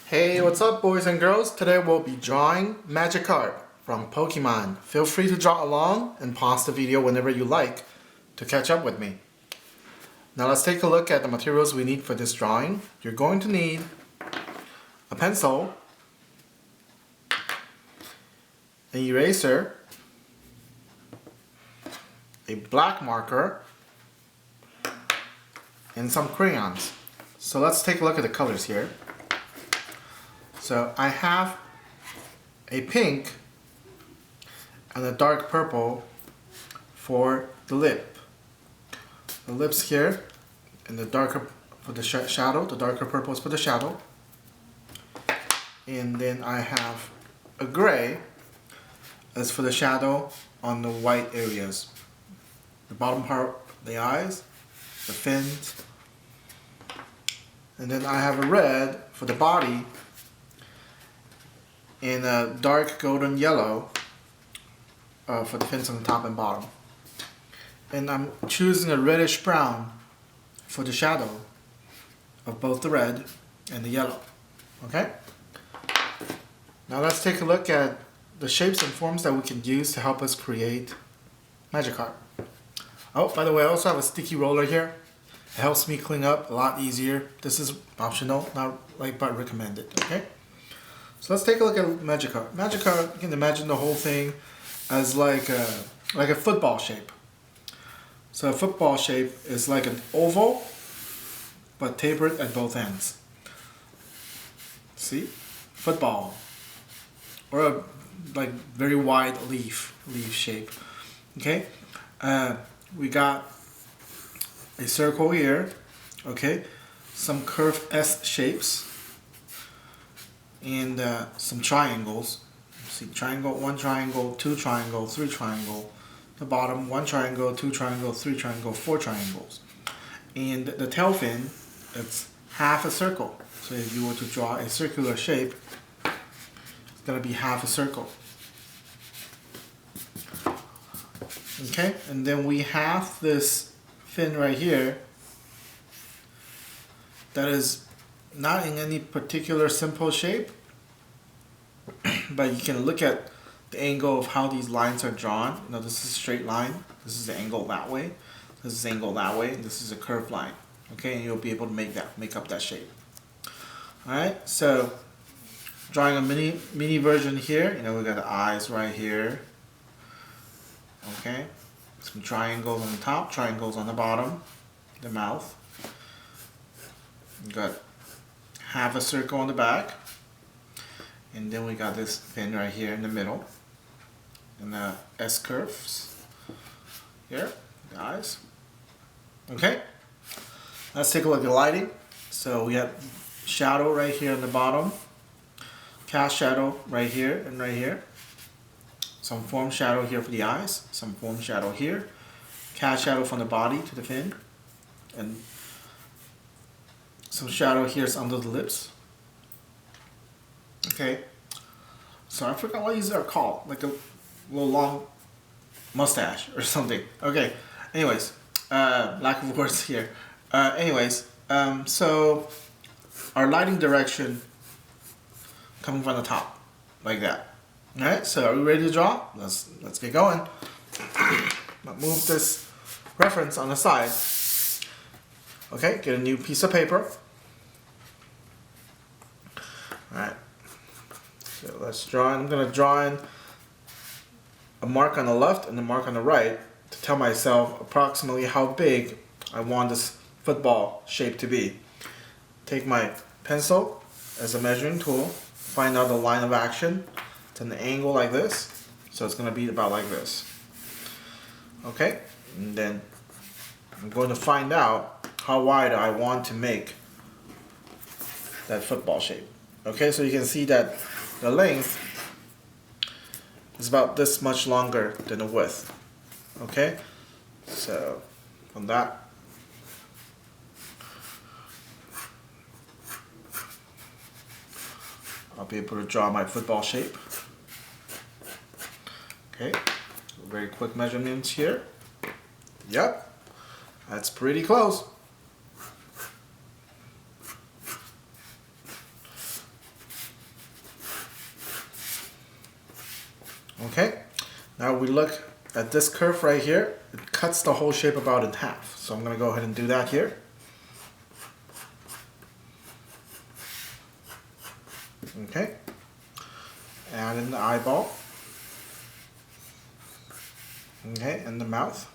Hey, what's up boys and girls? Today we'll be drawing Magikarp from Pokemon. Feel free to draw along and pause the video whenever you like to catch up with me. Now let's take a look at the materials we need for this drawing. You're going to need a pencil, an eraser, a black marker, and some crayons. So let's take a look at the colors here. So I have a pink and a dark purple for the lip. The lips here, and the darker for the shadow, the darker purple is for the shadow. And then I have a gray as for the shadow on the white areas. The bottom part, the eyes, the fins. And then I have a red for the body and a dark golden yellow for the fins on the top and bottom. And I'm choosing a reddish brown for the shadow of both the red and the yellow. Okay? Now let's take a look at the shapes and forms that we can use to help us create Magikarp. Oh, by the way, I also have a sticky roller here. It helps me clean up a lot easier. This is optional, not like but recommended. Okay? So let's take a look at Magikarp. Magikarp, you can imagine the whole thing as like a football shape. So a football shape is like an oval, but tapered at both ends. See? Football. Or a like very wide leaf shape. Okay? We got a circle here. Okay? Some curved S shapes. And some triangles. See, triangle, one triangle, two triangle, three triangle. The bottom, one triangle, two triangle, three triangle, four triangles. And the tail fin, it's half a circle. So if you were to draw a circular shape, it's gonna be half a circle. Okay, and then we have this fin right here that is not in any particular simple shape, but you can look at the angle of how these lines are drawn. You know, this is a straight line, this is the angle that way, this is the angle that way, and this is a curved line. Okay, and you'll be able to make up that shape. Alright, so drawing a mini version here. You know, we got the eyes right here. Okay, some triangles on the top, triangles on the bottom, the mouth. You got half a circle on the back, and then we got this fin right here in the middle, and the S curves here, the eyes. Okay, let's take a look at lighting. So we have shadow right here on the bottom, cast shadow right here and right here, some form shadow here for the eyes, some form shadow here, cast shadow from the body to the fin, and some shadow here is under the lips. Okay, so I forgot what these are called, like a little long mustache or something. Okay, anyways, lack of words here. So our lighting direction coming from the top, like that. All right, so are we ready to draw? Let's get going. I'll move this reference on the side. Okay, get a new piece of paper. Alright, so let's draw. I'm going to draw in a mark on the left and a mark on the right to tell myself approximately how big I want this football shape to be. Take my pencil as a measuring tool, find out the line of action. It's an angle like this, so it's going to be about like this. Okay, and then I'm going to find out how wide I want to make that football shape. Okay, so you can see that the length is about this much longer than the width. Okay, so from that, I'll be able to draw my football shape. Okay, very quick measurements here. Yep, that's pretty close. Okay, now we look at this curve right here. It cuts the whole shape about in half. So I'm going to go ahead and do that here. Okay, add in the eyeball. Okay, and the mouth.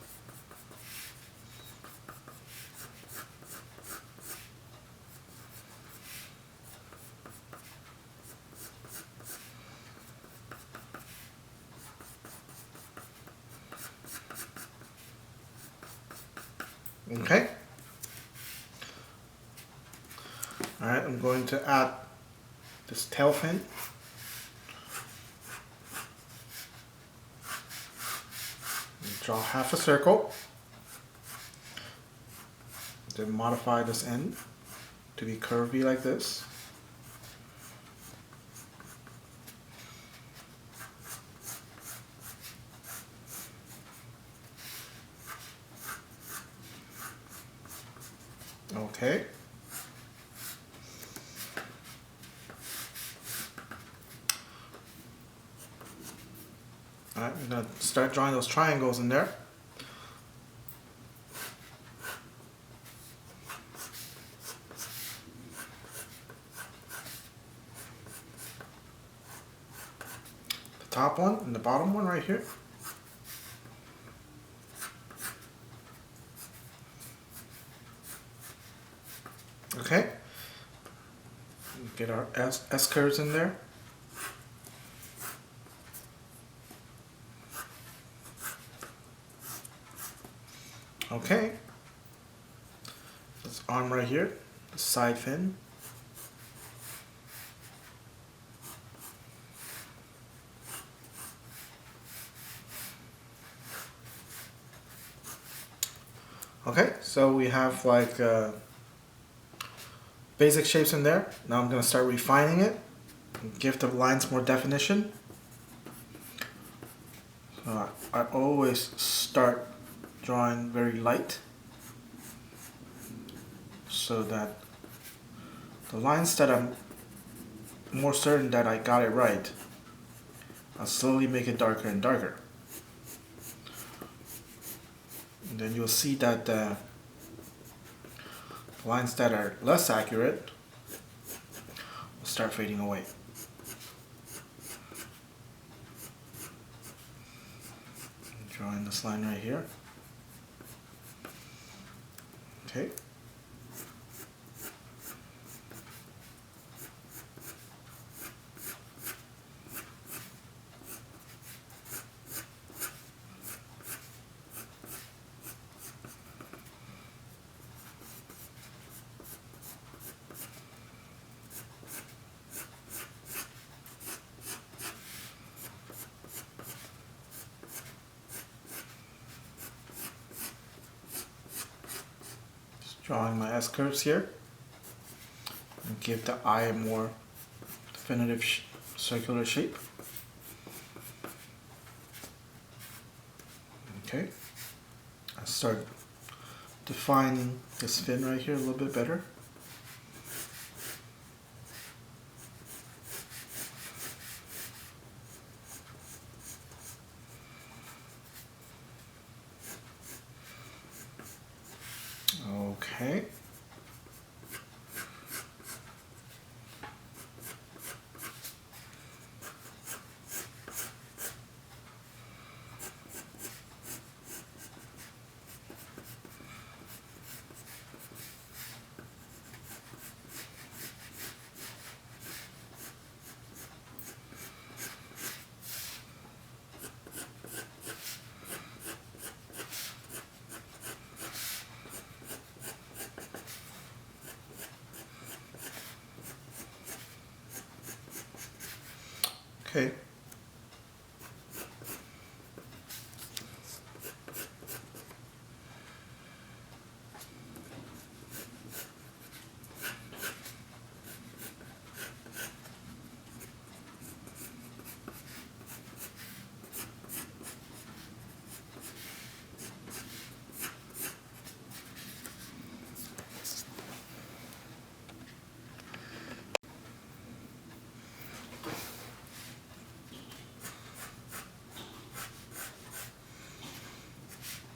Okay. Alright, I'm going to add this tail fin. Draw half a circle. Then modify this end to be curvy like this. Okay. Alright, I'm going to start drawing those triangles in there. The top one and the bottom one right here. Okay. Get our S curves in there. Okay. This arm right here, the side fin. Okay, so we have like basic shapes in there. Now I'm going to start refining it and give the lines more definition. I always start drawing very light so that the lines that I'm more certain that I got it right, I'll slowly make it darker and darker. And then you'll see that the lines that are less accurate will start fading away. Drawing this line right here. Okay. Drawing my S curves here and give the eye a more definitive circular shape. Okay, I start defining this fin right here a little bit better. Okay. Okay.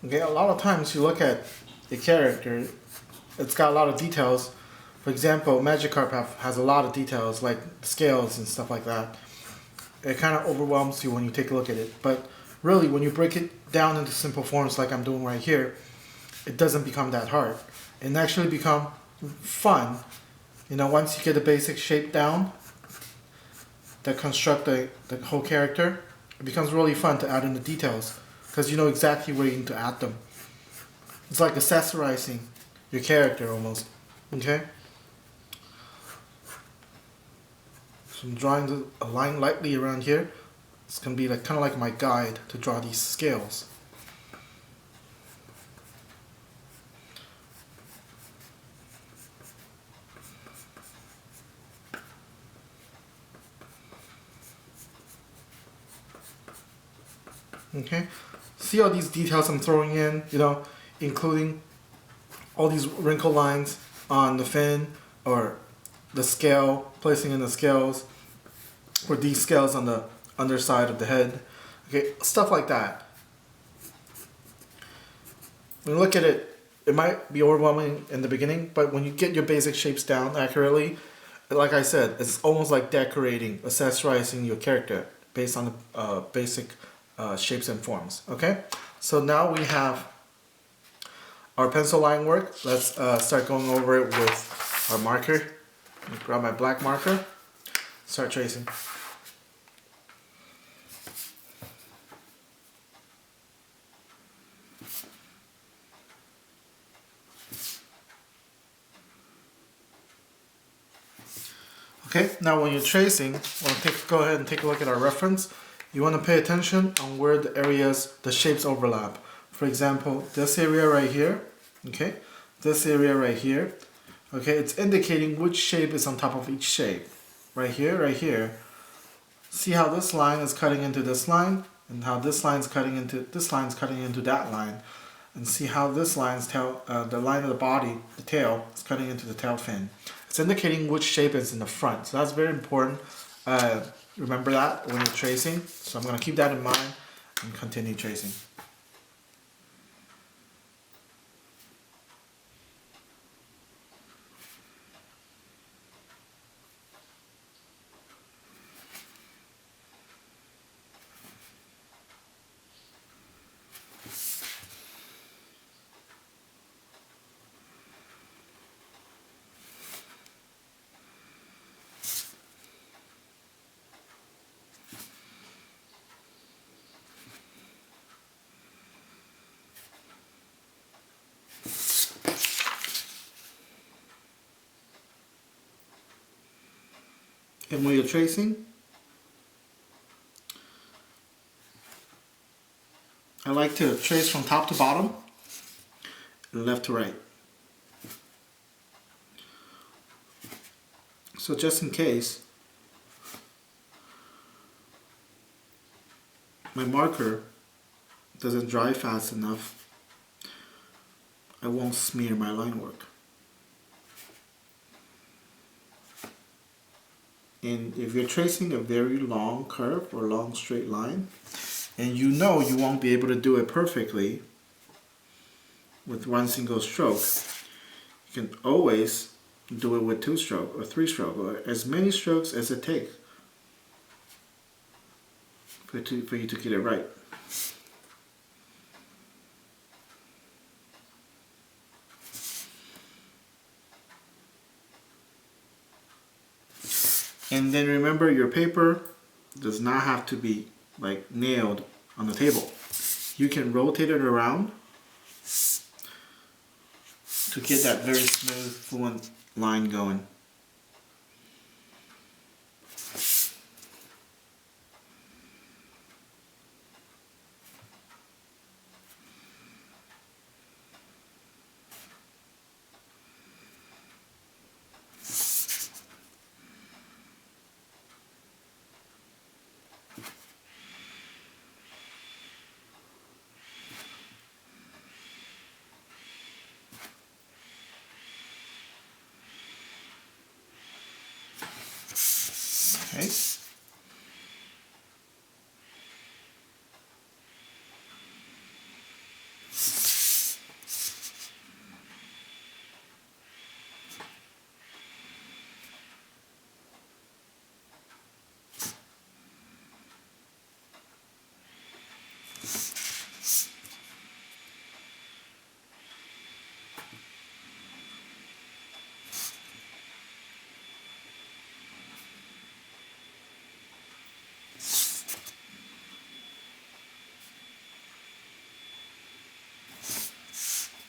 Okay, a lot of times you look at the character, it's got a lot of details. For example, Magikarp has a lot of details, like scales and stuff like that. It kind of overwhelms you when you take a look at it. But really, when you break it down into simple forms like I'm doing right here, it doesn't become that hard. It actually become fun. You know, once you get the basic shape down, that construct the whole character, it becomes really fun to add in the details because you know exactly where you need to add them. It's like accessorizing your character almost. Okay? So I'm drawing a line lightly around here. It's going to be like kind of like my guide to draw these scales. Okay, see all these details I'm throwing in, you know, including all these wrinkle lines on the fin or the scale, placing in the scales, or these scales on the underside of the head. Okay, stuff like that. When you look at it, it might be overwhelming in the beginning, but when you get your basic shapes down accurately, like I said, it's almost like decorating, accessorizing your character based on the basic shapes and forms. Okay, so now we have our pencil line work. Let's start going over it with our marker. Let me grab my black marker, start tracing. Okay, now when you're tracing, go ahead and take a look at our reference. You want to pay attention on where the areas, the shapes overlap. For example, this area right here, okay, this area right here, okay, it's indicating which shape is on top of each shape. Right here, right here. See how this line is cutting into this line, and how this line's cutting into that line, and see how this line's the line of the body, the tail, is cutting into the tail fin. It's indicating which shape is in the front, so that's very important. Remember that when you're tracing. So I'm going to keep that in mind and continue tracing. And when you're tracing, I like to trace from top to bottom and left to right. So just in case my marker doesn't dry fast enough, I won't smear my line work. And if you're tracing a very long curve or long straight line, and you know you won't be able to do it perfectly with one single stroke, you can always do it with 2-stroke or 3-stroke or as many strokes as it takes for you to get it right. And then remember, your paper does not have to be like nailed on the table. You can rotate it around to get that very smooth, fluent line going. Okay.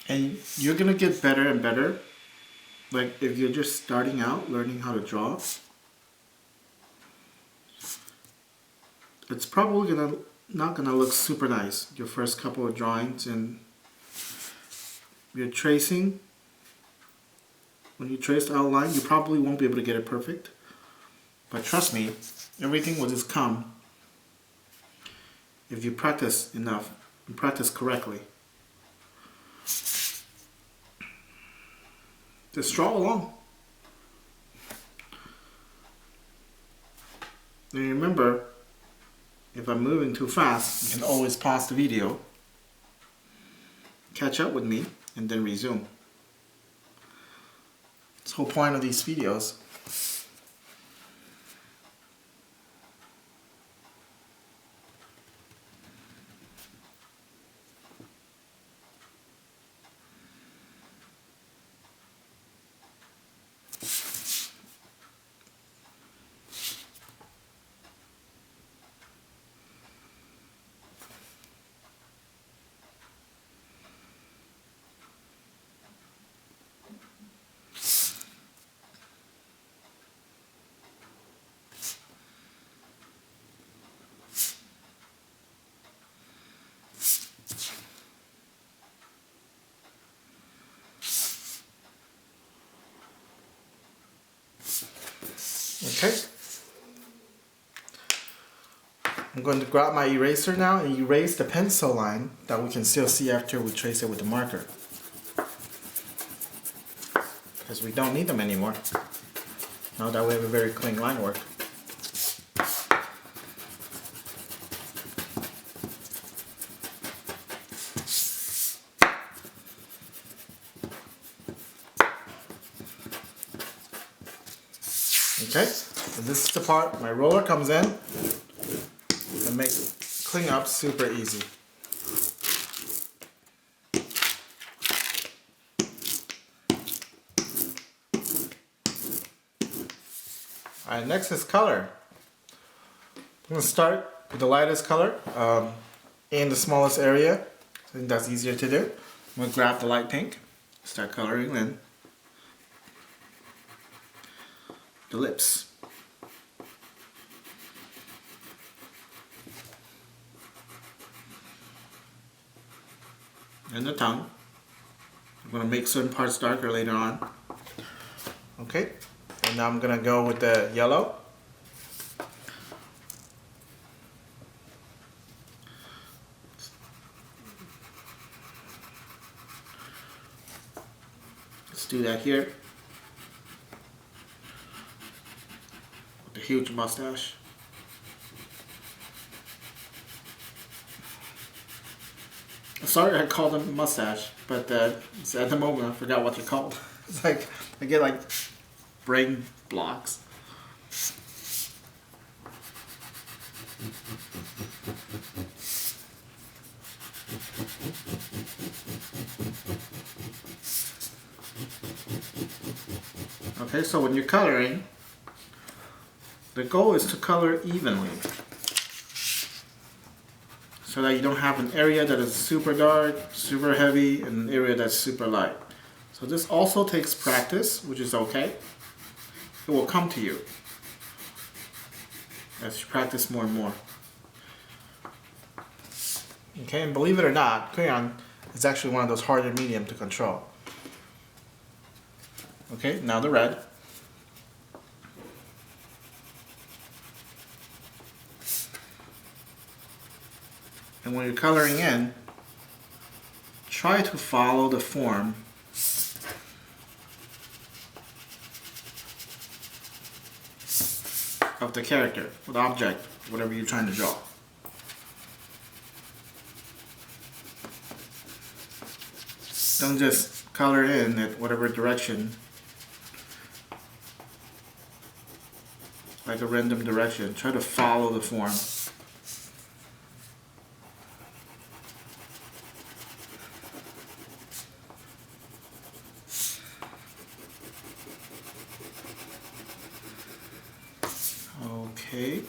And you're gonna get better and better. Like if you're just starting out learning how to draw, it's probably not gonna look super nice your first couple of drawings, and you're tracing. When you trace the outline, you probably won't be able to get it perfect. But trust me, everything will just come if you practice enough and practice correctly. Just draw along. And remember, if I'm moving too fast, you can always pause the video, catch up with me, and then resume. That's the whole point of these videos. Okay. I'm going to grab my eraser now and erase the pencil line that we can still see after we trace it with the marker. Because we don't need them anymore. Now that we have a very clean line work. Okay, so this is the part my roller comes in and makes clean up super easy. Alright, next is color. I'm going to start with the lightest color in the smallest area. I think that's easier to do. I'm going to grab the light pink, start coloring in the lips. And the tongue. I'm going to make certain parts darker later on. Okay, and now I'm going to go with the yellow. Let's do that here. With the huge mustache. Sorry I called them Mustache, but at the moment I forgot what they're called. It's like, I get like brain blocks. Okay, so when you're coloring, the goal is to color evenly, so that you don't have an area that is super dark, super heavy, and an area that's super light. So this also takes practice, which is okay. It will come to you as you practice more and more. Okay, and believe it or not, crayon is actually one of those harder medium to control. Okay, now the red. And when you're coloring in, try to follow the form of the character, or the object, whatever you're trying to draw. Don't just color in at whatever direction, like a random direction. Try to follow the form. Okay.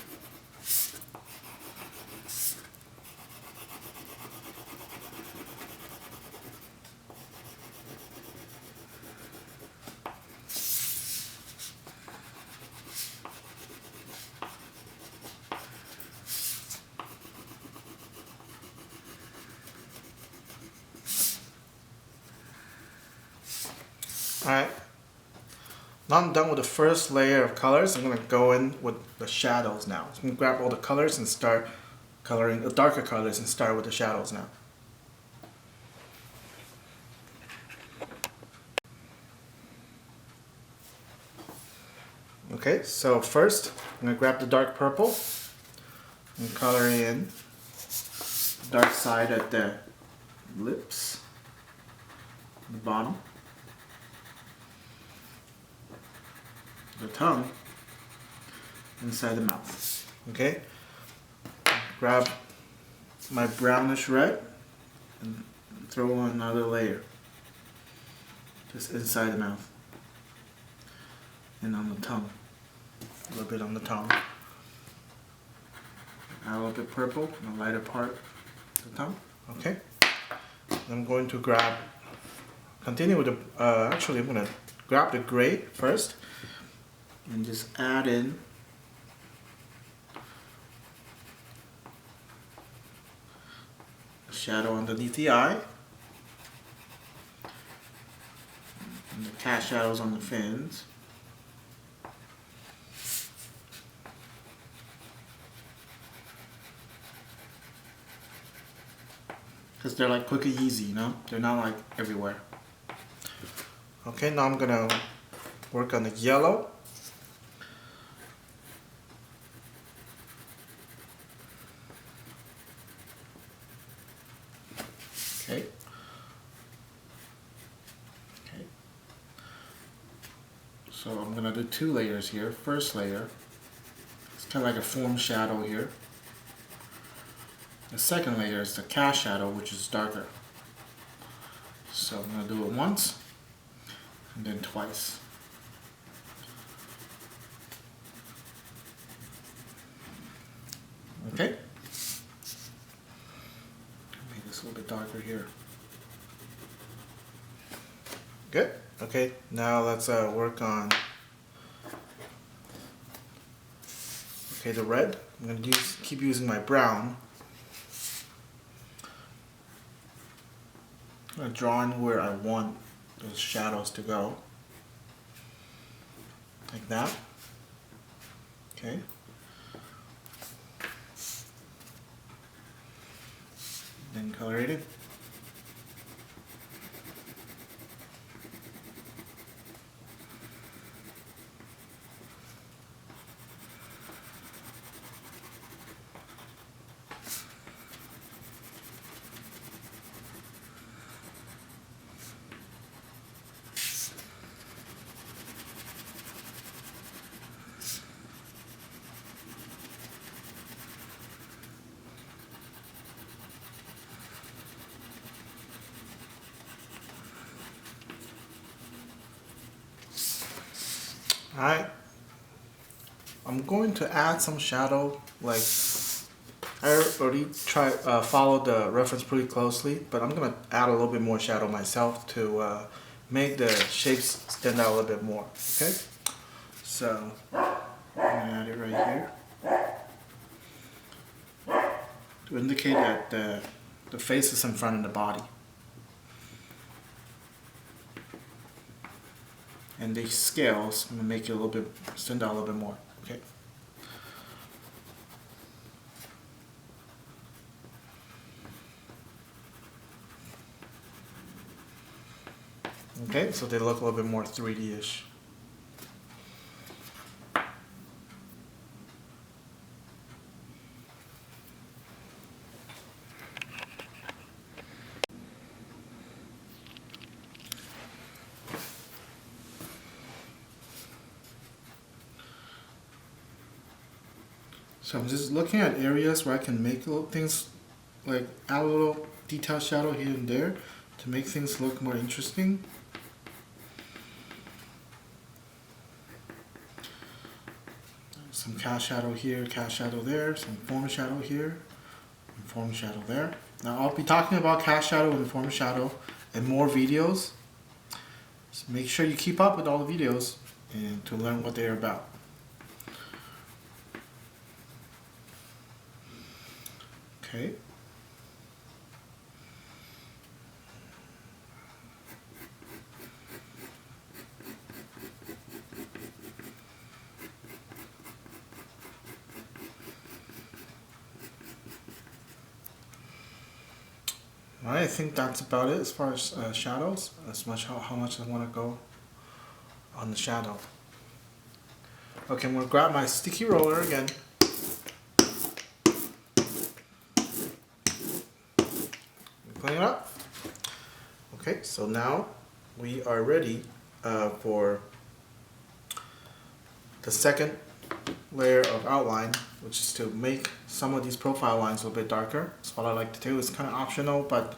Alright, now I'm done with the first layer of colors. I'm going to go in with the shadows now. So I'm going to grab all the colors and start coloring the darker colors and start with the shadows now. Okay, so first I'm going to grab the dark purple and color in the dark side at the lips, the bottom, the tongue, inside the mouth. Okay, grab my brownish red and throw on another layer just inside the mouth and on the tongue, a little bit on the tongue. Add a little bit purple on the lighter part of the tongue. Okay, I'm going to continue with the actually I'm going to grab the gray first and just add in a shadow underneath the eye and the cast shadows on the fins. Because they're like quick and easy, you know? They're not like everywhere. Okay, now I'm gonna work on the yellow. Okay. Okay. So I'm gonna do 2 layers here. First layer, it's kind of like a form shadow here. The second layer is the cast shadow, which is darker. So I'm going to do it once and then twice. Okay? Make this a little bit darker here. Good? Okay, now let's work on the red. I'm going to keep using my brown. I'm going to draw in where I want those shadows to go. Like that. Okay. Then color it in. Alright, I'm going to add some shadow, like I already followed the reference pretty closely, but I'm going to add a little bit more shadow myself to make the shapes stand out a little bit more, okay? So, I'm going to add it right here to indicate that the face is in front of the body. And these scales, I'm going to make it a little bit, stand out a little bit more, okay? Okay, so they look a little bit more 3D-ish. So I'm just looking at areas where I can make little things, like add a little detail shadow here and there to make things look more interesting. Some cast shadow here, cast shadow there, some form shadow here, and form shadow there. Now I'll be talking about cast shadow and form shadow in more videos. So make sure you keep up with all the videos and to learn what they're about. Okay. Alright, I think that's about it as far as shadows, as much how much I want to go on the shadow. Okay, I'm going to grab my sticky roller again. Clean it up. Okay, so now we are ready for the second layer of outline, which is to make some of these profile lines a little bit darker. That's what I like to do. It's kind of optional, but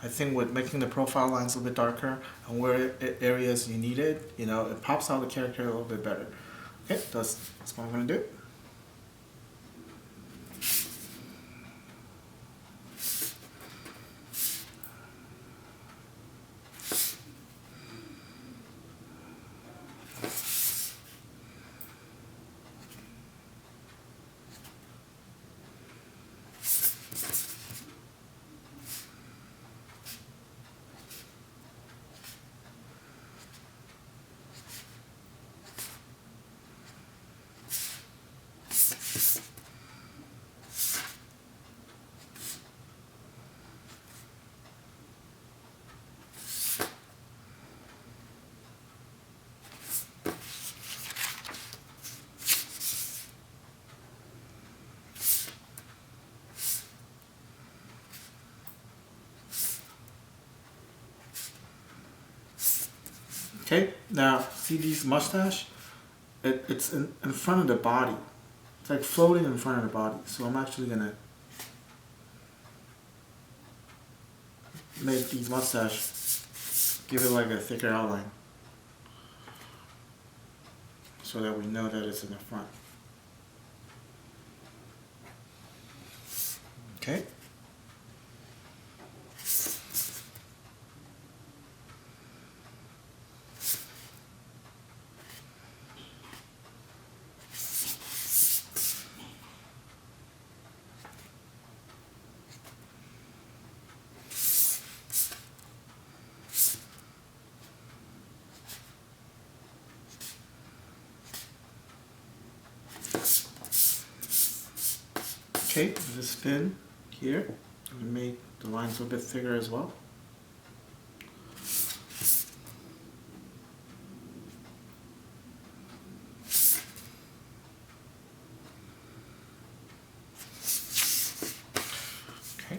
I think with making the profile lines a little bit darker and where areas you need it, you know, it pops out the character a little bit better. Okay, that's what I'm going to do. Okay, now see these mustache? It's in front of the body. It's like floating in front of the body. So I'm actually gonna make these mustache, give it like a thicker outline, so that we know that it's in the front. Okay. Okay, this spin here, I'm going to make the lines a little bit thicker as well. Okay.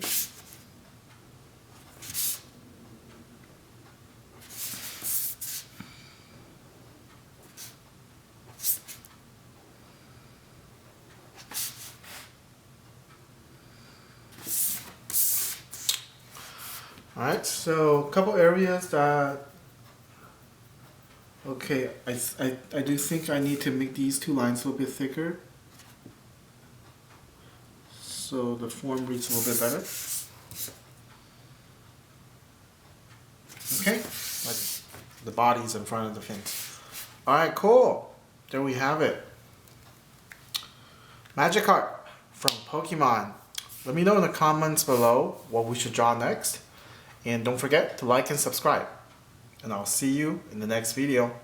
Alright, so a couple areas that, okay, I do think I need to make these two lines a little bit thicker, so the form reads a little bit better. Okay, like the body's in front of the fins. Alright, cool. There we have it. Magikarp from Pokemon. Let me know in the comments below what we should draw next. And don't forget to like and subscribe. And I'll see you in the next video.